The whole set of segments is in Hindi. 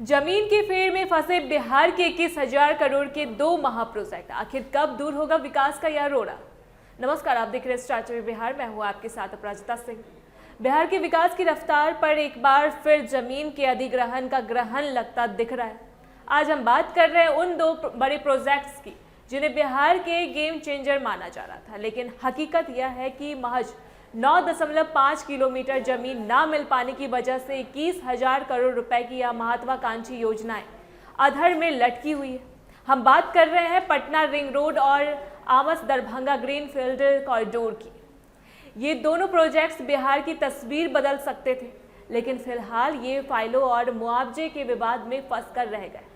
जमीन की फेर में फंसे बिहार के 21,000 करोड़ के 2 महाप्रोजेक्ट, आखिर कब दूर होगा विकास का यह रोड़ा। नमस्कार, आप देख रहे हैं स्टार टीवी बिहार। मैं हूं आपके साथ अपराजिता सिंह। बिहार के विकास की रफ्तार पर एक बार फिर जमीन के अधिग्रहण का ग्रहण लगता दिख रहा है। आज हम बात कर रहे हैं उन 2 बड़े प्रोजेक्ट्स की जिन्हें बिहार के गेम चेंजर माना जा रहा था, लेकिन हकीकत यह है कि महज 9.5 किलोमीटर जमीन ना मिल पाने की वजह से 21,000 करोड़ रुपए की यह महत्वाकांक्षी योजनाएं अधर में लटकी हुई है। हम बात कर रहे हैं पटना रिंग रोड और आमस दरभंगा ग्रीनफील्ड कॉरिडोर की। ये दोनों प्रोजेक्ट्स बिहार की तस्वीर बदल सकते थे, लेकिन फिलहाल ये फाइलों और मुआवजे के विवाद में फंस कर रह गए।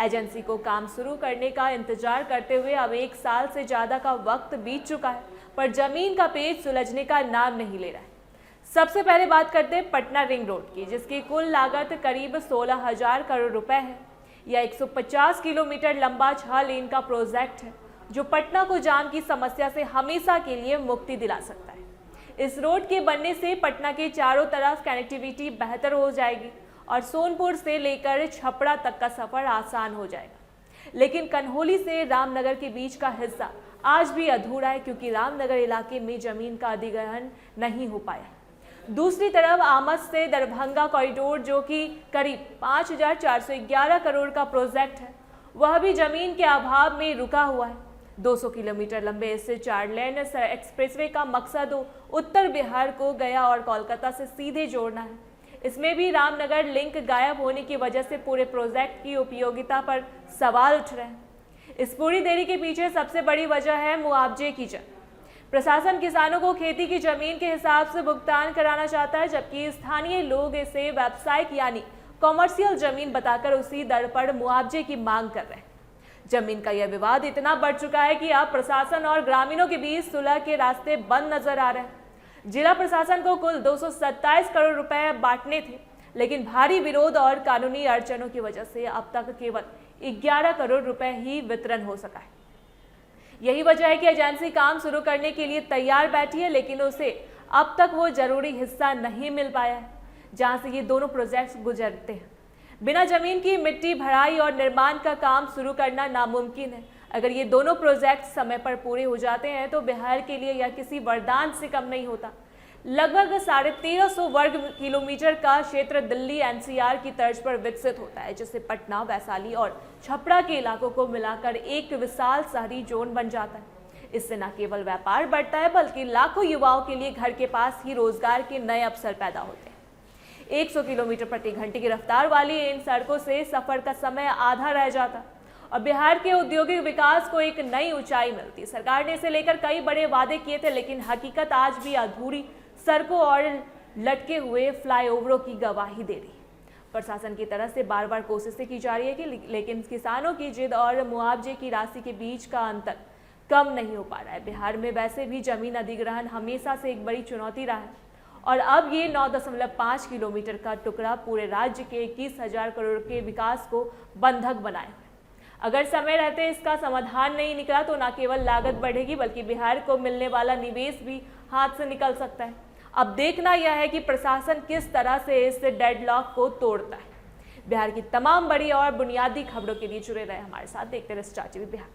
एजेंसी को काम शुरू करने का इंतजार करते हुए अब 1 साल से ज़्यादा का वक्त बीत चुका है, पर जमीन का पेच सुलझने का नाम नहीं ले रहा है। सबसे पहले बात करते हैं पटना रिंग रोड की, जिसकी कुल लागत करीब 16,000 करोड़ रुपए है। यह 150 किलोमीटर लंबा 6 लेन का प्रोजेक्ट है, जो पटना को जाम की समस्या से हमेशा के लिए मुक्ति दिला सकता है। इस रोड के बनने से पटना के चारों तरफ कनेक्टिविटी बेहतर हो जाएगी और सोनपुर से लेकर छपरा तक का सफर आसान हो जाएगा। लेकिन कन्होली से रामनगर के बीच का हिस्सा आज भी अधूरा है, क्योंकि रामनगर इलाके में जमीन का अधिग्रहण नहीं हो पाया। दूसरी तरफ आमस से दरभंगा कॉरिडोर, जो कि करीब 5,411 करोड़ का प्रोजेक्ट है, वह भी जमीन के अभाव में रुका हुआ है। 200 किलोमीटर लंबे इस 4 लेन एक्सप्रेसवे का मकसद उत्तर बिहार को गया और कोलकाता से सीधे जोड़ना है। इसमें भी रामनगर लिंक गायब होने की वजह से पूरे प्रोजेक्ट की उपयोगिता पर सवाल उठ रहे हैं। इस पूरी देरी के पीछे सबसे बड़ी वजह है मुआवजे की जंग। प्रशासन किसानों को खेती की जमीन के हिसाब से भुगतान कराना चाहता है, जबकि स्थानीय लोग इसे व्यावसायिक यानी कॉमर्शियल जमीन बताकर उसी दर पर मुआवजे की मांग कर रहे हैं। जमीन का यह विवाद इतना बढ़ चुका है कि अब प्रशासन और ग्रामीणों के बीच सुलह के रास्ते बंद नजर आ रहे हैं। जिला प्रशासन को कुल 227 करोड़ रुपए बांटने थे, लेकिन भारी विरोध और कानूनी अड़चनों की वजह से अब तक केवल 11 करोड़ रुपए ही वितरण हो सका है। यही वजह है कि एजेंसी काम शुरू करने के लिए तैयार बैठी है, लेकिन उसे अब तक वो जरूरी हिस्सा नहीं मिल पाया है जहां से ये दोनों प्रोजेक्ट्स गुजरते हैं। बिना जमीन की मिट्टी भराई और निर्माण का काम शुरू करना नामुमकिन है। अगर ये दोनों प्रोजेक्ट समय पर पूरे हो जाते हैं तो बिहार के लिए यह किसी वरदान से कम नहीं होता। लगभग 1350 वर्ग किलोमीटर का क्षेत्र दिल्ली एनसीआर की तर्ज पर विकसित होता है, जिससे पटना, वैशाली और छपरा के इलाकों को मिलाकर एक विशाल शहरी जोन बन जाता है। इससे न केवल व्यापार बढ़ता है, बल्कि लाखों युवाओं के लिए घर के पास ही रोजगार के नए अवसर पैदा होते हैं। 100 किलोमीटर प्रति घंटे की रफ्तार वाली इन सड़कों से सफर का समय आधा रह जाता और बिहार के औद्योगिक विकास को एक नई ऊंचाई मिलती। सरकार ने इसे लेकर कई बड़े वादे किए थे, लेकिन हकीकत आज भी अधूरी सड़कों और लटके हुए फ्लाईओवरों की गवाही दे रही है। प्रशासन की तरफ से बार बार कोशिशें की जा रही है लेकिन किसानों की जिद और मुआवजे की राशि के बीच का अंतर कम नहीं हो पा रहा है। बिहार में वैसे भी जमीन अधिग्रहण हमेशा से एक बड़ी चुनौती रहा है और अब ये 9.5 किलोमीटर का टुकड़ा पूरे राज्य के 21,000 करोड़ के विकास को बंधक बनाए। अगर समय रहते इसका समाधान नहीं निकला तो न केवल लागत बढ़ेगी, बल्कि बिहार को मिलने वाला निवेश भी हाथ से निकल सकता है। अब देखना यह है कि प्रशासन किस तरह से इस डेडलॉक को तोड़ता है। बिहार की तमाम बड़ी और बुनियादी खबरों के लिए जुड़े रहे हमारे साथ। देखते रहे स्टार टीवी बिहार।